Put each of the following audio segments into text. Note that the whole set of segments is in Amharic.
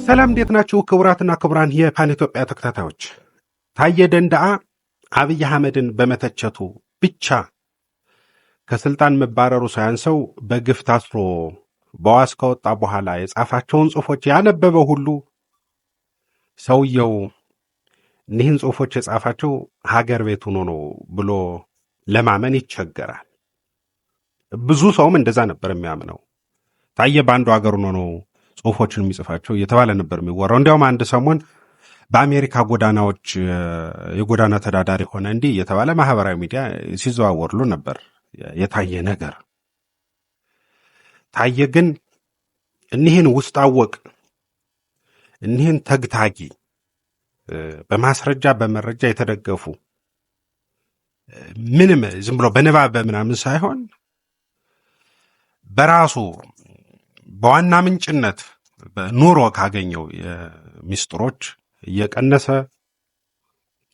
ሰላም እንዴት ናችሁ? ክቡራትና ክቡራን የፓን ኢትዮጵያ ተከታታዮች፣ ታዬ ደንደዓ አብይ አህመድን በመተቸቱ ብቻ ከስልጣን መባረሩ ሳያንሰው በግፍ ታስሮ በዋስ ከወጣ በኋላ የጻፋቸውን ጽሑፎች ያነበበ ሁሉ ሰውየው እኒህን ጽሑፎች የጻፋቸው ሀገር ቤት ሆኖ ነው ብሎ ለማመን ይቸገራል። ብዙ ሰውም እንደዛ ነበር የሚያምነው። ታዬ በአንዱ ሀገር ሆኖ ነው ጽሑፎችን የሚጽፋቸው እየተባለ ነበር የሚወራው። እንዲያውም አንድ ሰሞን በአሜሪካ ጎዳናዎች የጎዳና ተዳዳሪ ሆነ እንዲህ እየተባለ ማህበራዊ ሚዲያ ሲዘዋወርሉ ነበር የታየ ነገር። ታየ ግን እኒህን ውስጥ አወቅ እኒህን ተግታጊ በማስረጃ በመረጃ የተደገፉ ምንም ዝም ብሎ በንባብ በምናምን ሳይሆን በራሱ በዋና ምንጭነት ኑሮ ካገኘው ሚስጥሮች እየቀነሰ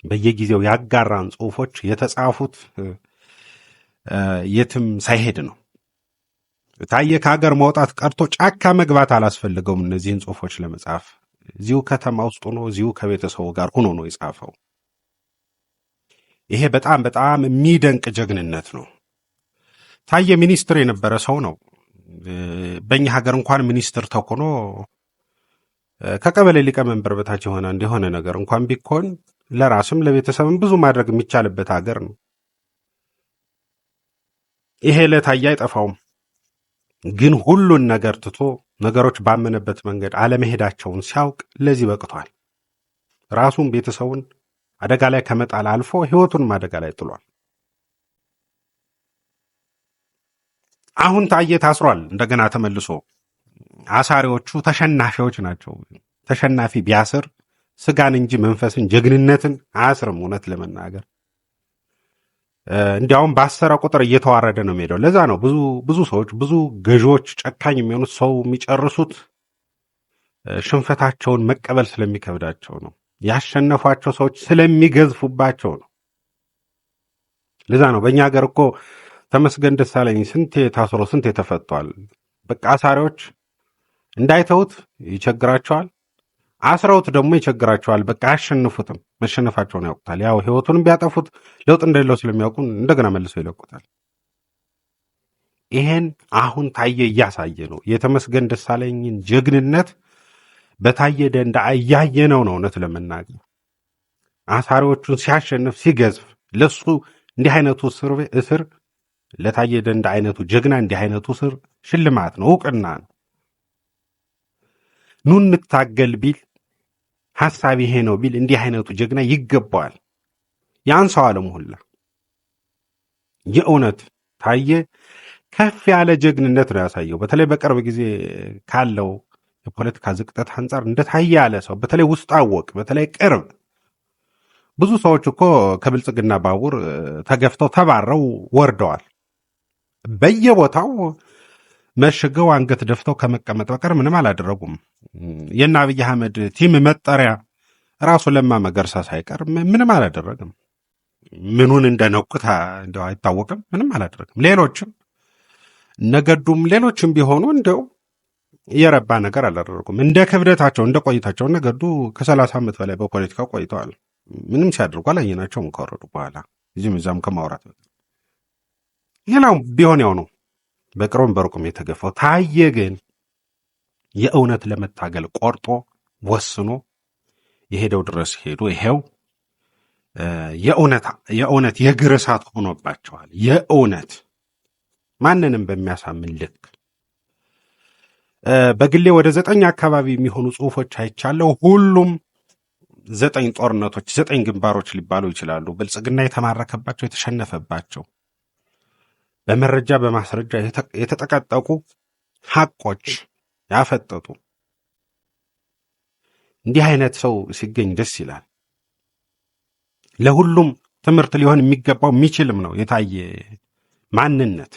በየጊዜው ያጋራን ጽሑፎች የተጻፉት የትም ሳይሄድ ነው። ታየ ከሀገር መውጣት ቀርቶ ጫካ መግባት አላስፈልገውም እነዚህን ጽሑፎች ለመጻፍ። እዚሁ ከተማ ውስጥ ሆኖ እዚሁ ከቤተሰቡ ጋር ሆኖ ነው የጻፈው። ይሄ በጣም በጣም የሚደንቅ ጀግንነት ነው። ታየ ሚኒስትር የነበረ ሰው ነው። በእኛ ሀገር እንኳን ሚኒስትር ተኮኖ ከቀበሌ ሊቀመንበር በታች የሆነ ነገር እንኳን ቢኮን ለራስም ለቤተሰብም ብዙ ማድረግ የሚቻልበት ሀገር ነው። ይሄ ለታየ አይጠፋውም። ግን ሁሉን ነገር ትቶ ነገሮች ባመነበት መንገድ አለመሄዳቸውን ሲያውቅ ለዚህ በቅቷል። ራሱን ቤተሰቡን አደጋ ላይ ከመጣል አልፎ ሕይወቱንም አደጋ ላይ ጥሏል። አሁን ታየ ታስሯል። እንደገና ተመልሶ አሳሪዎቹ ተሸናፊዎች ናቸው። ተሸናፊ ቢያስር ስጋን እንጂ መንፈስን ጀግንነትን አያስርም። እውነት ለመናገር እንዲያውም ባሰረ ቁጥር እየተዋረደ ነው የሚሄደው። ለዛ ነው ብዙ ሰዎች ብዙ ገዢዎች ጨካኝ የሚሆኑት ሰው የሚጨርሱት ሽንፈታቸውን መቀበል ስለሚከብዳቸው ነው። ያሸነፏቸው ሰዎች ስለሚገዝፉባቸው ነው። ለዛ ነው በእኛ ሀገር እኮ ተመስገን ደሳለኝ ስንቴ ታስሮ ስንቴ ተፈቷል። በቃ አሳሪዎች እንዳይተውት ይቸግራቸዋል፣ አስረውት ደግሞ ይቸግራቸዋል። በቃ አያሸንፉትም፣ መሸነፋቸውን ያውቁታል። ያው ህይወቱንም ቢያጠፉት ለውጥ እንደሌለው ስለሚያውቁ እንደገና መልሰው ይለቁታል። ይሄን አሁን ታየ እያሳየ ነው። የተመስገን ደሳለኝን ጀግንነት በታየ ደንደዓ እያየነው ነው። እውነት ለመናገር አሳሪዎቹን ሲያሸንፍ ሲገዝፍ፣ ለሱ እንዲህ አይነቱ እስር ለታየ ደንደዓ አይነቱ ጀግና እንዲህ አይነቱ እስር ሽልማት ነው፣ እውቅና ነው። ኑ እንታገል ቢል ሐሳብ ይሄ ነው ቢል እንዲህ አይነቱ ጀግና ይገባዋል። ያንሰዋል ሁላ። የእውነት ታየ ከፍ ያለ ጀግንነት ነው ያሳየው። በተለይ በቅርብ ጊዜ ካለው የፖለቲካ ዝቅጠት አንጻር እንደ ታየ ያለ ሰው በተለይ ውስጥ አወቅ በተለይ ቅርብ ብዙ ሰዎች እኮ ከብልጽግና ባቡር ተገፍተው ተባረው ወርደዋል። በየቦታው መሽገው አንገት ደፍተው ከመቀመጥ በቀር ምንም አላደረጉም። የእነ አብይ አህመድ ቲም መጠሪያ ራሱ ለማ መገርሳ ሳይቀር ምንም አላደረግም። ምኑን እንደነቁት እንደው አይታወቅም። ምንም አላደረግም። ሌሎችም ነገዱም ሌሎችም ቢሆኑ እንደው የረባ ነገር አላደረጉም። እንደ ክብደታቸው እንደ ቆይታቸው ነገዱ ከ30 ዓመት በላይ በፖለቲካው ቆይተዋል። ምንም ሲያደርጉ አላየናቸውም ከወረዱ በኋላ እዚህም እዛም ከማውራት። ሌላው ቢሆን ያው ነው በቅርቡም በሩቁም የተገፋው። ታየ ግን የእውነት ለመታገል ቆርጦ ወስኖ የሄደው ድረስ ሄዶ ይሄው የእውነት የእግር እሳት ሆኖባቸዋል። የእውነት ማንንም በሚያሳምን ልክ በግሌ ወደ 9 አካባቢ የሚሆኑ ጽሑፎች አይቻለሁ። ሁሉም 9 ጦርነቶች 9 ግንባሮች ሊባሉ ይችላሉ። ብልጽግና የተማረከባቸው የተሸነፈባቸው በመረጃ በማስረጃ የተጠቀጠቁ ሐቆች ያፈጠጡ። እንዲህ አይነት ሰው ሲገኝ ደስ ይላል። ለሁሉም ትምህርት ሊሆን የሚገባው የሚችልም ነው የታየ ማንነት።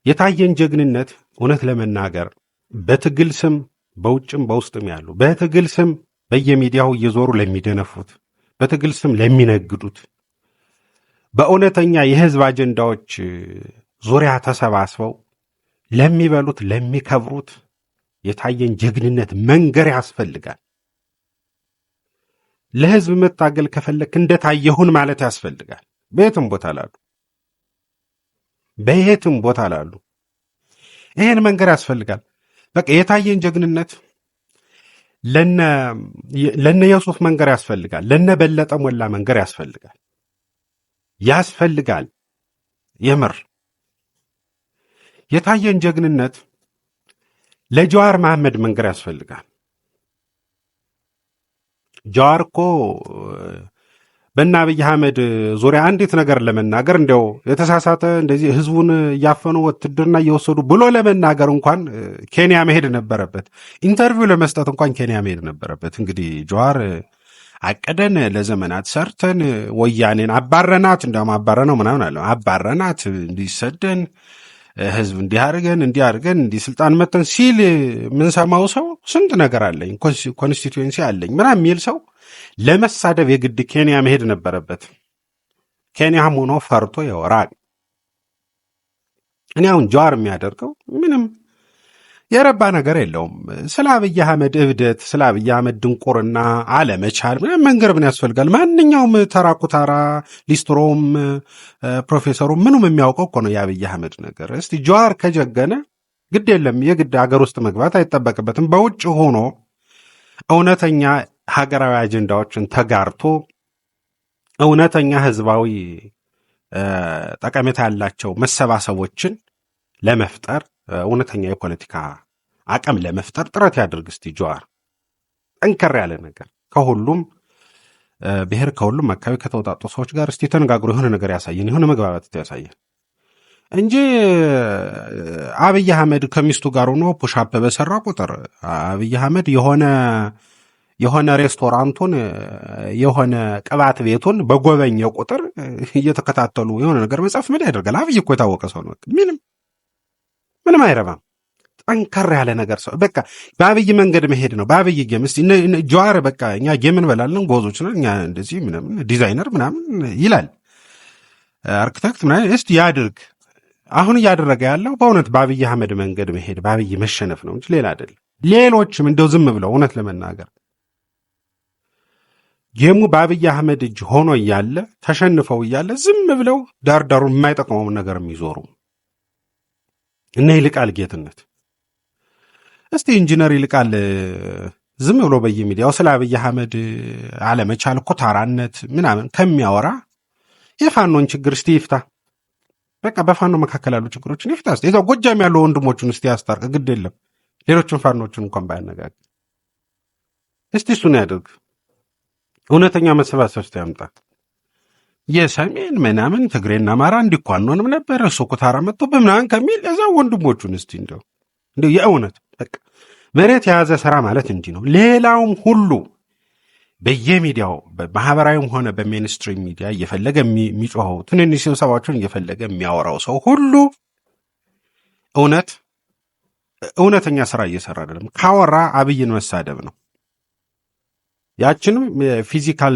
የታየን ጀግንነት እውነት ለመናገር በትግል ስም በውጭም በውስጥም ያሉ በትግል ስም በየሚዲያው እየዞሩ ለሚደነፉት፣ በትግል ስም ለሚነግዱት፣ በእውነተኛ የህዝብ አጀንዳዎች ዙሪያ ተሰባስበው ለሚበሉት ለሚከብሩት የታየን ጀግንነት መንገር ያስፈልጋል። ለህዝብ መታገል ከፈለክ እንደታየሁን ማለት ያስፈልጋል። በየትም ቦታ ላሉ ይሄን መንገር ያስፈልጋል። በቃ የታየን ጀግንነት ለነ ዮሱፍ መንገር ያስፈልጋል። ለነ በለጠ ሞላ መንገር ያስፈልጋል። የምር የታየን ጀግንነት ለጀዋር መሐመድ መንገር ያስፈልጋል። ጀዋር እኮ በእነ አብይ አህመድ ዙሪያ አንዲት ነገር ለመናገር እንዲያው የተሳሳተ እንደዚህ ህዝቡን እያፈኑ ውትድርና እየወሰዱ ብሎ ለመናገር እንኳን ኬንያ መሄድ ነበረበት። ኢንተርቪው ለመስጠት እንኳን ኬንያ መሄድ ነበረበት። እንግዲህ ጀዋር አቀደን ለዘመናት ሰርተን ወያኔን አባረናት፣ እንዲያውም አባረነው ምናምን አለ አባረናት፣ እንዲሰደን ህዝብ እንዲያርገን እንዲህ ስልጣን መተን ሲል የምንሰማው ሰው ስንት ነገር አለኝ ኮንስቲትዩንሲ አለኝ ምናምን የሚል ሰው ለመሳደብ የግድ ኬንያ መሄድ ነበረበት። ኬንያም ሆኖ ፈርቶ ያወራል። እኔ አሁን ጀዋር የሚያደርገው ምንም የረባ ነገር የለውም። ስለ አብይ አህመድ እብደት፣ ስለ አብይ አህመድ ድንቁርና አለመቻል መንገር ምን ያስፈልጋል? ማንኛውም ተራ ኩታራ ሊስትሮም ፕሮፌሰሩ ምኑም የሚያውቀው እኮ ነው የአብይ አህመድ ነገር። እስቲ ጀዋር ከጀገነ ግድ የለም የግድ ሀገር ውስጥ መግባት አይጠበቅበትም። በውጭ ሆኖ እውነተኛ ሀገራዊ አጀንዳዎችን ተጋርቶ እውነተኛ ህዝባዊ ጠቀሜታ ያላቸው መሰባሰቦችን ለመፍጠር እውነተኛ የፖለቲካ አቅም ለመፍጠር ጥረት ያድርግ። እስቲ ጀዋር ጠንከር ያለ ነገር ከሁሉም ብሔር ከሁሉም አካባቢ ከተውጣጡ ሰዎች ጋር እስቲ ተነጋግሮ የሆነ ነገር ያሳየን፣ የሆነ መግባባት ያሳየን እንጂ አብይ አህመድ ከሚስቱ ጋር ሆኖ ፑሻፕ በሰራ ቁጥር አብይ አህመድ የሆነ ሬስቶራንቱን የሆነ ቅባት ቤቱን በጎበኘ ቁጥር እየተከታተሉ የሆነ ነገር መጻፍ ምን ያደርጋል? አብይ እኮ የታወቀ ሰው ነው። ምንም አይረባም። ጠንከር ያለ ነገር ሰው በቃ በአብይ መንገድ መሄድ ነው። በአብይ ጌም እስቲ ጀዋር በቃ እኛ ጌም እንበላለን ጎዞች ነን እኛ እንደዚህ ምናምን ዲዛይነር ምናምን ይላል አርክቴክት ምናምን። እስቲ ያድርግ። አሁን እያደረገ ያለው በእውነት በአብይ አህመድ መንገድ መሄድ በአብይ መሸነፍ ነው እንጂ ሌላ አይደለም። ሌሎችም እንደው ዝም ብለው እውነት ለመናገር ጌሙ በአብይ አህመድ እጅ ሆኖ እያለ ተሸንፈው እያለ ዝም ብለው ዳርዳሩን የማይጠቅመውን ነገር የሚዞሩ እነ ይልቃል ጌትነት እስቲ ኢንጂነር ይልቃል ዝም ብሎ በየሚዲያው ስለ አብይ አህመድ አለመቻል ኩታራነት ምናምን ከሚያወራ የፋኖን ችግር እስቲ ይፍታ። በቃ በፋኖ መካከል ያሉ ችግሮችን ይፍታ። እስቲ እዛው ጎጃም ያለው ወንድሞቹን እስቲ ያስታርቅ። ግድ የለም ሌሎችን ፋኖችን እንኳን ባያነጋግር እስቲ እሱን ያድርግ። እውነተኛ መሰባሰብ እስቲ ያምጣ። የሰሜን ምናምን ትግሬና አማራ እንዲኳኖንም ነበር እሱ ኩታራ መጥቶ በምናምን ከሚል እዛው ወንድሞቹን እስቲ እንደው የእውነት በቃ መሬት የያዘ ስራ ማለት እንዲህ ነው። ሌላውም ሁሉ በየሚዲያው በማህበራዊም ሆነ በሜንስትሪም ሚዲያ እየፈለገ የሚጮኸው ትንንሽ ስብሰባዎችን እየፈለገ የሚያወራው ሰው ሁሉ እውነተኛ ስራ እየሰራ አይደለም። ካወራ አብይን መሳደብ ነው። ያችንም ፊዚካል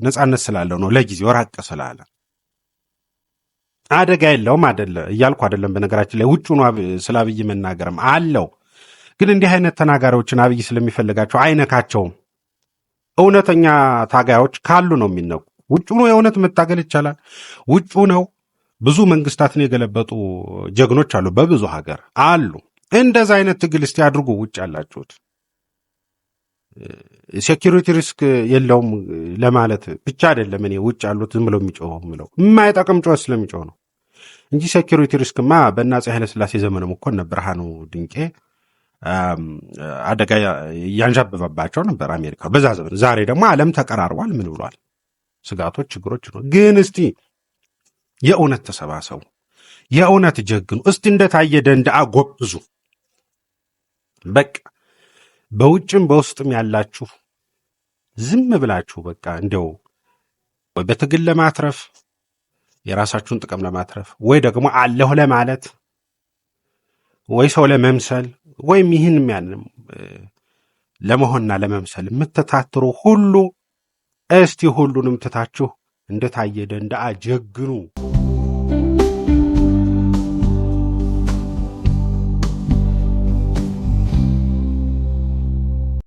ነፃነት ስላለው ነው፣ ለጊዜው ራቅ ስላለ አደጋ የለውም አይደለ እያልኩ አይደለም። በነገራችን ላይ ውጭ ነው ስለ አብይ መናገርም አለው። ግን እንዲህ አይነት ተናጋሪዎችን አብይ ስለሚፈልጋቸው አይነካቸውም። እውነተኛ ታጋዮች ካሉ ነው የሚነቁ። ውጭ ነው የእውነት መታገል ይቻላል። ውጭ ነው ብዙ መንግስታትን የገለበጡ ጀግኖች አሉ፣ በብዙ ሀገር አሉ። እንደዛ አይነት ትግል እስቲ አድርጉ። ውጭ ያላችሁት ሴኪሪቲ ሪስክ የለውም ለማለት ብቻ አይደለም። እኔ ውጭ ያሉት ዝም ብለው የሚጮኸው ምለው የማይጠቅም ጮህ ስለሚጮህ ነው እንጂ ሴኪሪቲ ሪስክማ በአፄ ኃይለሥላሴ ዘመንም እኮ እነ ብርሃኑ ድንቄ አደጋ ያንዣበበባቸው ነበር አሜሪካ በዛ ዘመን። ዛሬ ደግሞ ዓለም ተቀራርቧል። ምን ብሏል? ስጋቶች፣ ችግሮች ነው። ግን እስቲ የእውነት ተሰባሰቡ፣ የእውነት ጀግኑ። እስቲ እንደታየ ደንደአ ጎብዙ። በቃ በውጭም በውስጥም ያላችሁ ዝም ብላችሁ በቃ እንደው ወይ በትግል ለማትረፍ የራሳችሁን ጥቅም ለማትረፍ ወይ ደግሞ አለሁ ለማለት ወይ ሰው ለመምሰል ወይም ይህን ያንም ለመሆንና ለመምሰል የምትታትሩ ሁሉ እስቲ ሁሉንም ትታችሁ እንደታየ ደንደአ ጀግኑ።